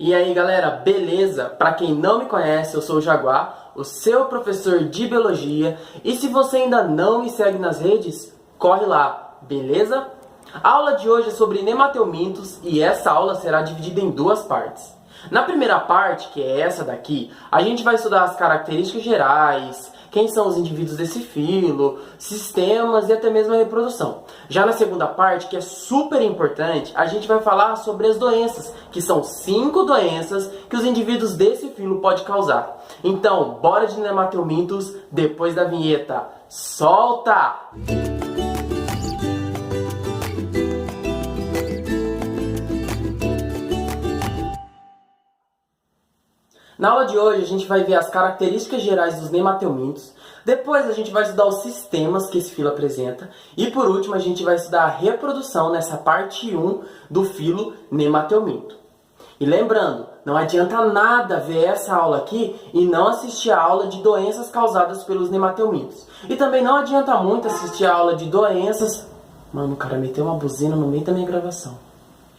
E aí galera, beleza? Pra quem não me conhece, eu sou o Jaguar, o seu professor de Biologia. E se você ainda não me segue nas redes, corre lá, beleza? A aula de hoje é sobre nematelmintos e essa aula será dividida em duas partes. Na primeira parte, que é essa daqui, a gente vai estudar as características gerais, quem são os indivíduos desse filo, sistemas e até mesmo a reprodução. Já na segunda parte, que é super importante, a gente vai falar sobre as doenças, que são 5 doenças que os indivíduos desse filo podem causar. Então, bora de nematelmintos depois da vinheta. Solta! Na aula de hoje a gente vai ver as características gerais dos nematelmintos, depois a gente vai estudar os sistemas que esse filo apresenta e por último a gente vai estudar a reprodução nessa parte 1 do filo nematelminto. E lembrando, não adianta nada ver essa aula aqui e não assistir a aula de doenças causadas pelos nematelmintos. E também não adianta muito assistir a aula de doenças... Mano, o cara meteu uma buzina no meio da minha gravação.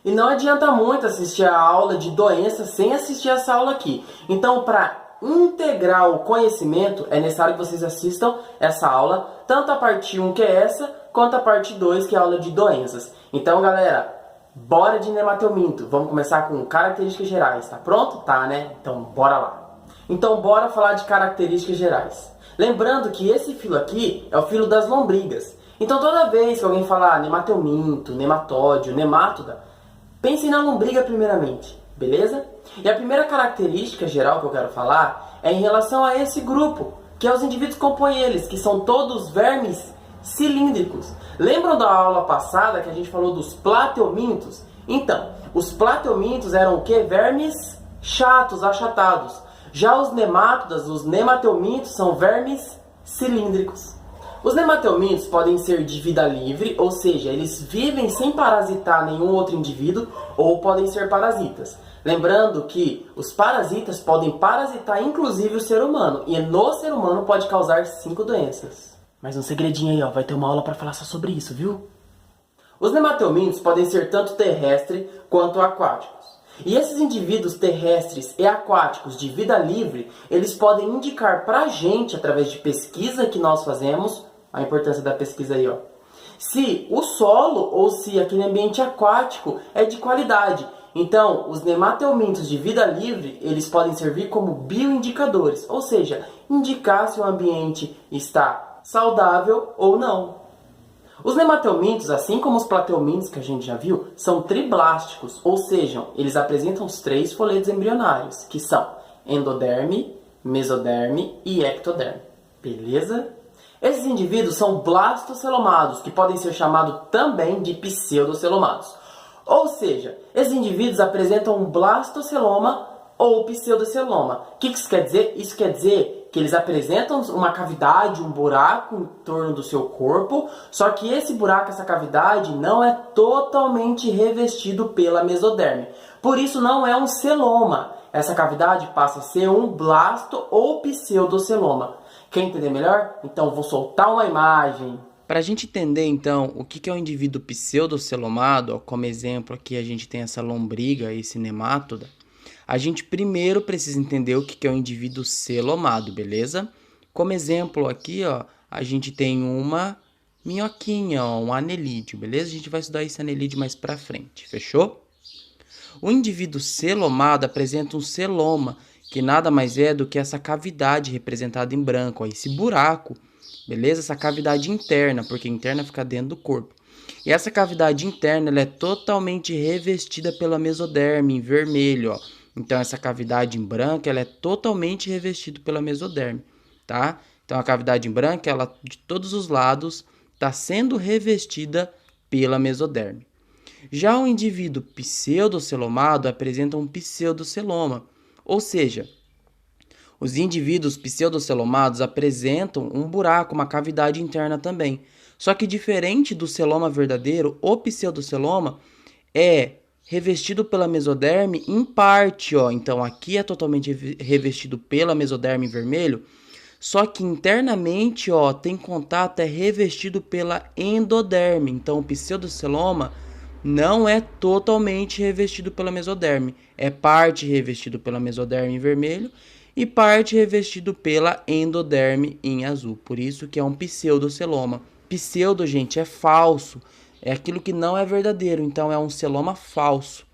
E não adianta muito assistir a aula de doenças sem assistir essa aula aqui. Então, para integrar o conhecimento, é necessário que vocês assistam essa aula, tanto a parte 1, que é essa, quanto a parte 2, que é a aula de doenças. Então, galera, bora de nematelminto. Vamos começar com características gerais. Tá pronto? Tá, né? Então, bora lá. Então, bora falar de características gerais. Lembrando que esse filo aqui é o filo das lombrigas. Então, toda vez que alguém falar nematelminto, nematóide, nemátoda, pense na lombriga primeiramente, beleza? E a primeira característica geral que eu quero falar é em relação a esse grupo, que é os indivíduos que compõem eles, que são todos vermes cilíndricos. Lembram da aula passada que a gente falou dos plateumintos? Então, os plateumintos eram o quê? Vermes chatos, achatados. Já os nemátodas, os nematelmintos, são vermes cilíndricos. Os nematelmintos podem ser de vida livre, ou seja, eles vivem sem parasitar nenhum outro indivíduo, ou podem ser parasitas. Lembrando que os parasitas podem parasitar inclusive o ser humano, e no ser humano pode causar 5 doenças. Mas um segredinho aí, ó, vai ter uma aula para falar só sobre isso, viu? Os nematelmintos podem ser tanto terrestres quanto aquáticos. E esses indivíduos terrestres e aquáticos de vida livre, eles podem indicar pra gente, através de pesquisa que nós fazemos, a importância da pesquisa aí, ó, se o solo ou se aquele ambiente aquático é de qualidade. Então, os nematelmintos de vida livre, eles podem servir como bioindicadores, ou seja, indicar se o ambiente está saudável ou não. Os nematelmintos, assim como os plateumintos que a gente já viu, são triblásticos, ou seja, eles apresentam os 3 folhetos embrionários, que são endoderme, mesoderme e ectoderme. Beleza? Esses indivíduos são blastocelomados, que podem ser chamados também de pseudocelomados. Ou seja, esses indivíduos apresentam um blastoceloma ou pseudoceloma. O que isso quer dizer? Isso quer dizer que eles apresentam uma cavidade, um buraco em torno do seu corpo, só que esse buraco, essa cavidade, não é totalmente revestido pela mesoderme. Por isso não é um celoma. Essa cavidade passa a ser um blasto ou pseudoceloma. Quer entender melhor? Então vou soltar uma imagem. Para a gente entender, então, o que é um indivíduo pseudocelomado, ó, como exemplo aqui a gente tem essa lombriga, esse nemátoda, a gente primeiro precisa entender o que é um indivíduo celomado, beleza? Como exemplo aqui, ó, a gente tem uma minhoquinha, ó, um anelídeo, beleza? A gente vai estudar esse anelídeo mais pra frente, fechou? O indivíduo celomado apresenta um celoma, que nada mais é do que essa cavidade representada em branco, ó, esse buraco, beleza? Essa cavidade interna, porque interna fica dentro do corpo. E essa cavidade interna ela é totalmente revestida pela mesoderme, em vermelho, ó. Então, essa cavidade em branco, ela é totalmente revestida pela mesoderme, tá? Então, a cavidade em branco, ela de todos os lados, está sendo revestida pela mesoderme. Já o indivíduo pseudocelomado apresenta um pseudoceloma, ou seja, os indivíduos pseudocelomados apresentam um buraco, uma cavidade interna também. Só que diferente do celoma verdadeiro, o pseudoceloma é revestido pela mesoderme em parte, ó. Então aqui é totalmente revestido pela mesoderme em vermelho, só que internamente, ó, tem contato, é revestido pela endoderme. Então o pseudoceloma não é totalmente revestido pela mesoderme. É parte revestido pela mesoderme em vermelho e parte revestido pela endoderme em azul. Por isso que é um pseudoceloma. Pseudo, gente, é falso. É aquilo que não é verdadeiro. Então, é um celoma falso.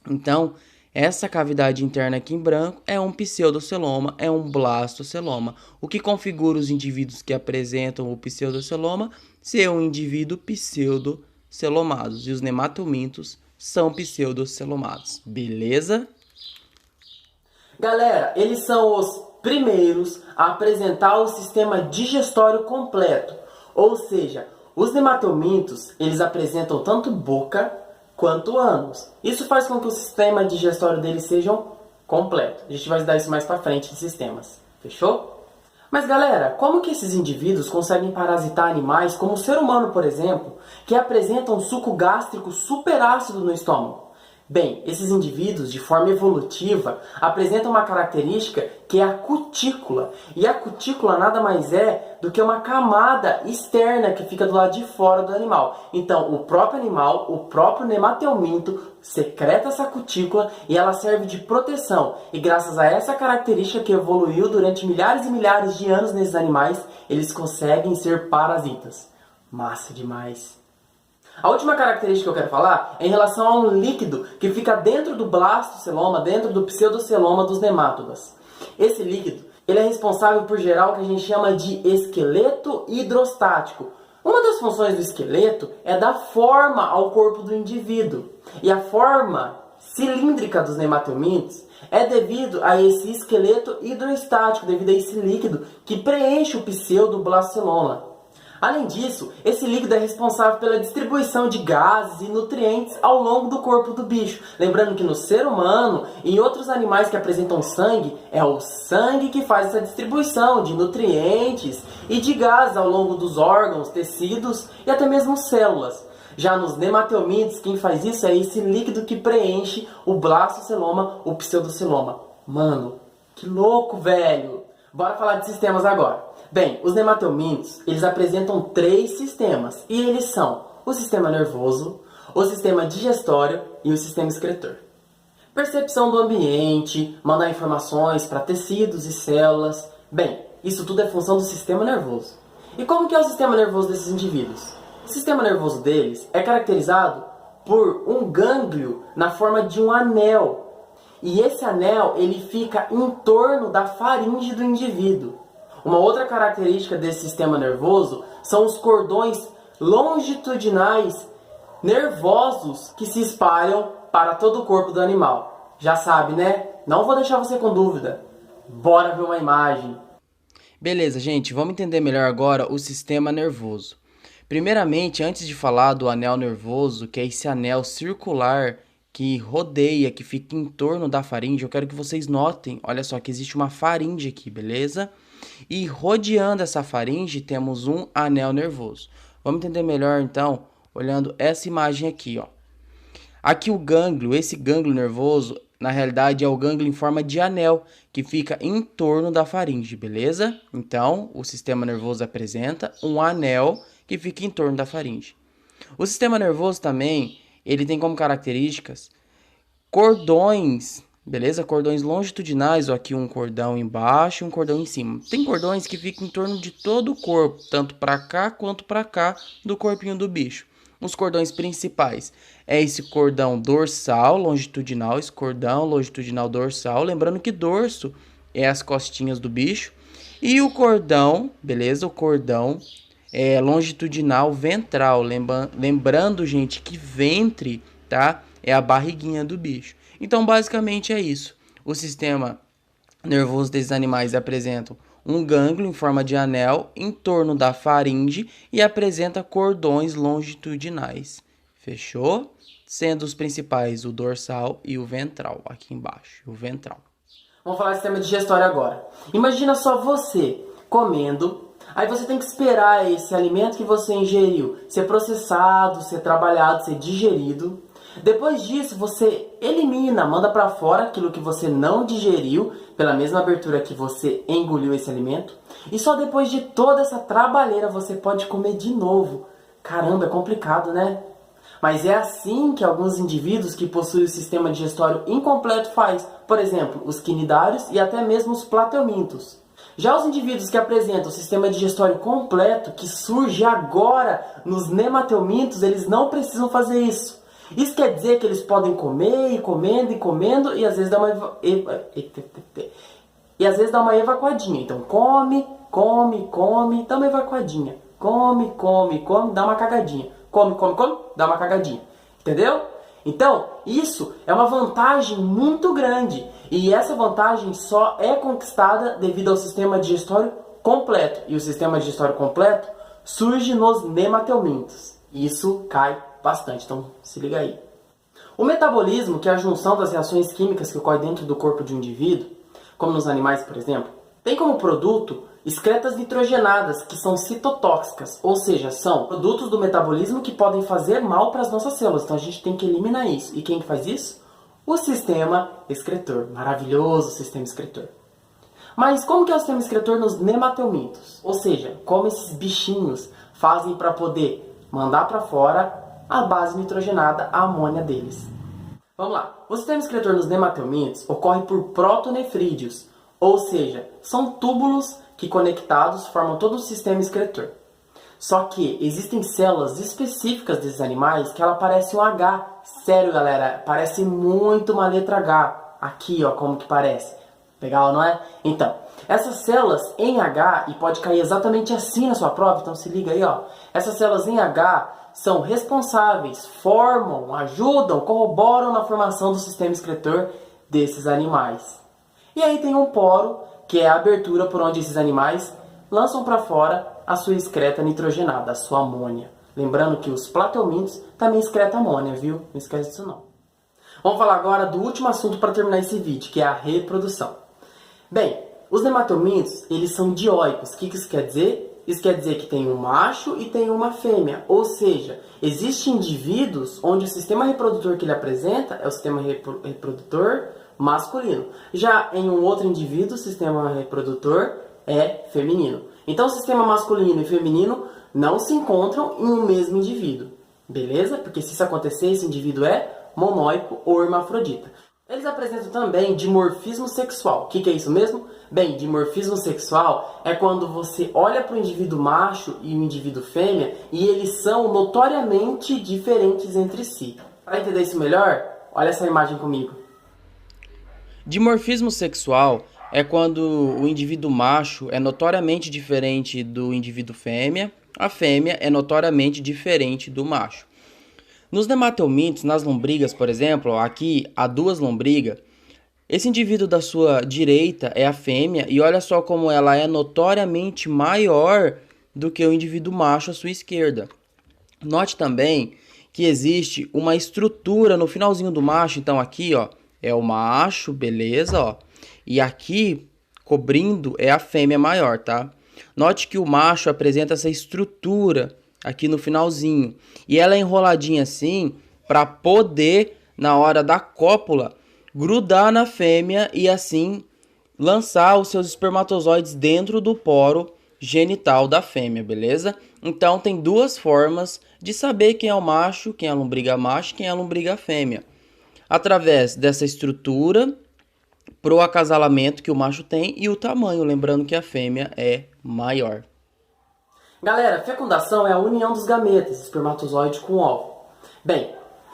Então, essa cavidade interna aqui em branco é um pseudoceloma, é um blastoceloma. O que configura os indivíduos que apresentam o pseudoceloma ser um indivíduo pseudocelomados. E os nematomintos são pseudocelomados. Beleza? Galera, eles são os primeiros a apresentar o sistema digestório completo. Ou seja, os nematomintos, eles apresentam tanto boca quanto ânus. Isso faz com que o sistema digestório deles seja completo. A gente vai estudar isso mais pra frente em sistemas. Fechou? Mas galera, como que esses indivíduos conseguem parasitar animais como o ser humano, por exemplo, que apresentam suco gástrico superácido no estômago? Bem, esses indivíduos, de forma evolutiva, apresentam uma característica que é a cutícula. E a cutícula nada mais é do que uma camada externa que fica do lado de fora do animal. Então, o próprio animal, o próprio nematelminto, secreta essa cutícula e ela serve de proteção. E graças a essa característica que evoluiu durante milhares e milhares de anos nesses animais, eles conseguem ser parasitas. Massa demais! A última característica que eu quero falar é em relação a um líquido que fica dentro do blastoceloma, dentro do pseudoceloma dos nemátodas. Esse líquido, ele é responsável por gerar o que a gente chama de esqueleto hidrostático. Uma das funções do esqueleto é dar forma ao corpo do indivíduo. E a forma cilíndrica dos nematelmintos é devido a esse esqueleto hidrostático, devido a esse líquido que preenche o pseudoblastoceloma. Além disso, esse líquido é responsável pela distribuição de gases e nutrientes ao longo do corpo do bicho. Lembrando que no ser humano e em outros animais que apresentam sangue, é o sangue que faz essa distribuição de nutrientes e de gases ao longo dos órgãos, tecidos e até mesmo células. Já nos nematelmintos, quem faz isso é esse líquido que preenche o blastoceloma, o pseudoceloma. Mano, que louco, velho! Bora falar de sistemas agora. Bem, os nematelmintos, eles apresentam 3 sistemas, e eles são o sistema nervoso, o sistema digestório e o sistema excretor. Percepção do ambiente, mandar informações para tecidos e células. Bem, isso tudo é função do sistema nervoso. E como que é o sistema nervoso desses indivíduos? O sistema nervoso deles é caracterizado por um gânglio na forma de um anel. E esse anel, ele fica em torno da faringe do indivíduo. Uma outra característica desse sistema nervoso são os cordões longitudinais nervosos que se espalham para todo o corpo do animal. Já sabe, né? Não vou deixar você com dúvida. Bora ver uma imagem. Beleza, gente, vamos entender melhor agora o sistema nervoso. Primeiramente, antes de falar do anel nervoso, que é esse anel circular que rodeia, que fica em torno da faringe, eu quero que vocês notem, olha só, que existe uma faringe aqui, beleza? E rodeando essa faringe temos um anel nervoso. Vamos entender melhor então, olhando essa imagem aqui, ó. Aqui o gânglio, esse gânglio nervoso, na realidade é o gânglio em forma de anel, que fica em torno da faringe, beleza? Então, o sistema nervoso apresenta um anel que fica em torno da faringe. O sistema nervoso também, ele tem como características cordões, beleza? Cordões longitudinais, ó, aqui um cordão embaixo e um cordão em cima. Tem cordões que ficam em torno de todo o corpo, tanto para cá quanto para cá do corpinho do bicho. Os cordões principais é esse cordão dorsal longitudinal, esse cordão longitudinal dorsal, lembrando que dorso é as costinhas do bicho. E o cordão, beleza? O cordão longitudinal ventral, lembrando, gente, que ventre, tá? É a barriguinha do bicho. Então, basicamente é isso. O sistema nervoso desses animais apresenta um gânglio em forma de anel em torno da faringe e apresenta cordões longitudinais. Fechou? Sendo os principais o dorsal e o ventral, aqui embaixo, o ventral. Vamos falar de sistema digestório agora. Imagina só você comendo, aí você tem que esperar esse alimento que você ingeriu ser processado, ser trabalhado, ser digerido. Depois disso, você elimina, manda para fora aquilo que você não digeriu, pela mesma abertura que você engoliu esse alimento. E só depois de toda essa trabalheira você pode comer de novo. Caramba, é complicado, né? Mas é assim que alguns indivíduos que possuem o sistema digestório incompleto faz. Por exemplo, os quinidários e até mesmo os plateumintos. Já os indivíduos que apresentam o sistema digestório completo, que surge agora nos nemateumintos, eles não precisam fazer isso. Isso quer dizer que eles podem comer e comendo e às vezes dá uma evacuadinha. Então come, dá uma evacuadinha. Come, dá uma cagadinha. Come, dá uma cagadinha. Entendeu? Então, isso é uma vantagem muito grande. E essa vantagem só é conquistada devido ao sistema digestório completo. E o sistema digestório completo surge nos nemateumintos. Isso cai bastante, então se liga aí. O metabolismo, que é a junção das reações químicas que ocorrem dentro do corpo de um indivíduo, como nos animais, por exemplo, tem como produto excretas nitrogenadas, que são citotóxicas, ou seja, são produtos do metabolismo que podem fazer mal para as nossas células. Então a gente tem que eliminar isso. E quem faz isso? O sistema excretor. Maravilhoso sistema excretor. Mas como que é o sistema excretor nos nemateumintos? Ou seja, como esses bichinhos fazem para poder mandar para fora a base nitrogenada, a amônia deles. Vamos lá. O sistema excretor nos nemateumintos ocorre por protonefrídeos, ou seja, são túbulos que conectados formam todo o sistema excretor. Só que existem células específicas desses animais que ela parece um H. Sério, galera, parece muito uma letra H. Aqui, ó, como que parece. Legal, não é? Então, essas células em H, e pode cair exatamente assim na sua prova, então se liga aí, ó. Essas células em H são responsáveis, formam, ajudam, corroboram na formação do sistema excretor desses animais. E aí tem um poro, que é a abertura por onde esses animais lançam para fora a sua excreta nitrogenada, a sua amônia. Lembrando que os plateumintos também excretam amônia, viu? Não esquece disso não. Vamos falar agora do último assunto para terminar esse vídeo, que é a reprodução. Bem, os nemateumintos, eles são dioicos. O que isso quer dizer? Isso quer dizer que tem um macho e tem uma fêmea. Ou seja, existem indivíduos onde o sistema reprodutor que ele apresenta é o sistema reprodutor masculino. Já em um outro indivíduo, o sistema reprodutor é feminino. Então, o sistema masculino e feminino não se encontram em um mesmo indivíduo. Beleza? Porque se isso acontecer, esse indivíduo é monóico ou hermafrodita. Eles apresentam também dimorfismo sexual. O que é isso mesmo? Bem, dimorfismo sexual é quando você olha para o indivíduo macho e o indivíduo fêmea e eles são notoriamente diferentes entre si. Para entender isso melhor, olha essa imagem comigo. Dimorfismo sexual é quando o indivíduo macho é notoriamente diferente do indivíduo fêmea, a fêmea é notoriamente diferente do macho. Nos nemateumintos, nas lombrigas, por exemplo, aqui há duas lombrigas. Esse indivíduo da sua direita é a fêmea e olha só como ela é notoriamente maior do que o indivíduo macho à sua esquerda. Note também que existe uma estrutura no finalzinho do macho, então aqui, ó, é o macho, beleza, ó. E aqui, cobrindo, é a fêmea maior, tá? Note que o macho apresenta essa estrutura aqui no finalzinho. E ela é enroladinha assim para poder, na hora da cópula, grudar na fêmea e assim lançar os seus espermatozoides dentro do poro genital da fêmea, beleza? Então tem duas formas de saber quem é o macho, quem é a lombriga macho, quem é a lombriga fêmea. Através dessa estrutura pro acasalamento que o macho tem e o tamanho, lembrando que a fêmea é maior. Galera, fecundação é a união dos gametas, espermatozoide com óvulo. Bem,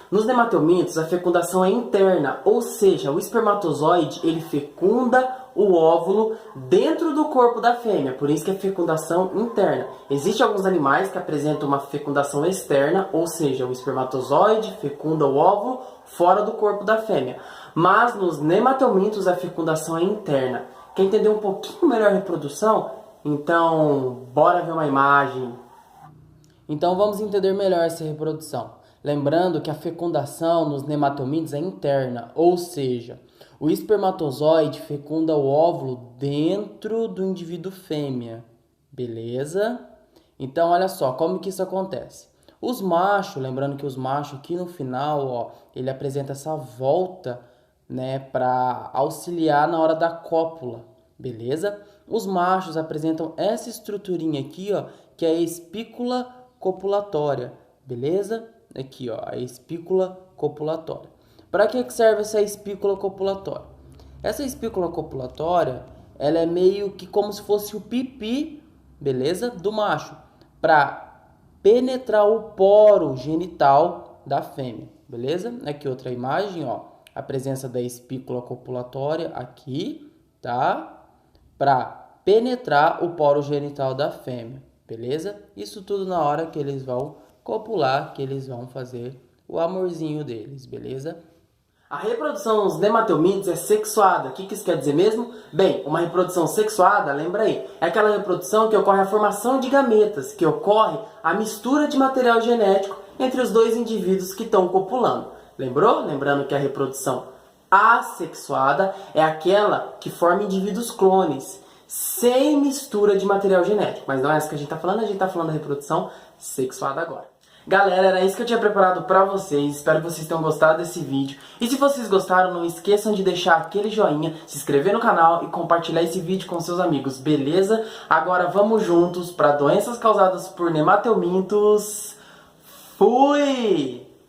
nos nemateumintos a fecundação é interna, ou seja, o espermatozoide ele fecunda o óvulo dentro do corpo da fêmea, por isso que é fecundação interna. Existem alguns animais que apresentam uma fecundação externa, ou seja, o espermatozoide fecunda o óvulo fora do corpo da fêmea. Mas nos nemateumintos a fecundação é interna. Quer entender um pouquinho melhor a reprodução? Então, bora ver uma imagem. Então vamos entender melhor essa reprodução. Lembrando que a fecundação nos nemateumintos é interna, ou seja, o espermatozoide fecunda o óvulo dentro do indivíduo fêmea, beleza? Então olha só como que isso acontece. Os machos, lembrando que os machos aqui no final, ó, ele apresenta essa volta, né, para auxiliar na hora da cópula, beleza? Os machos apresentam essa estruturinha aqui, ó, que é a espícula copulatória, beleza? Aqui, ó, a espícula copulatória. Para que serve essa espícula copulatória? Essa espícula copulatória, ela é meio que como se fosse o pipi, beleza? Do macho, para penetrar o poro genital da fêmea, beleza? Aqui outra imagem, ó, a presença da espícula copulatória aqui, tá? Para penetrar o poro genital da fêmea, beleza? Isso tudo na hora que eles vão copular, que eles vão fazer o amorzinho deles, beleza? A reprodução dos nematelmídeos é sexuada. O que isso quer dizer mesmo? Bem, uma reprodução sexuada, lembra aí, é aquela reprodução que ocorre a formação de gametas, que ocorre a mistura de material genético entre os dois indivíduos que estão copulando. Lembrou? Lembrando que a reprodução assexuada é aquela que forma indivíduos clones, sem mistura de material genético. Mas não é essa que a gente está falando da reprodução sexuada agora. Galera, era isso que eu tinha preparado pra vocês, espero que vocês tenham gostado desse vídeo. E se vocês gostaram, não esqueçam de deixar aquele joinha, se inscrever no canal e compartilhar esse vídeo com seus amigos, beleza? Agora vamos juntos para doenças causadas por nematelmintos. Fui!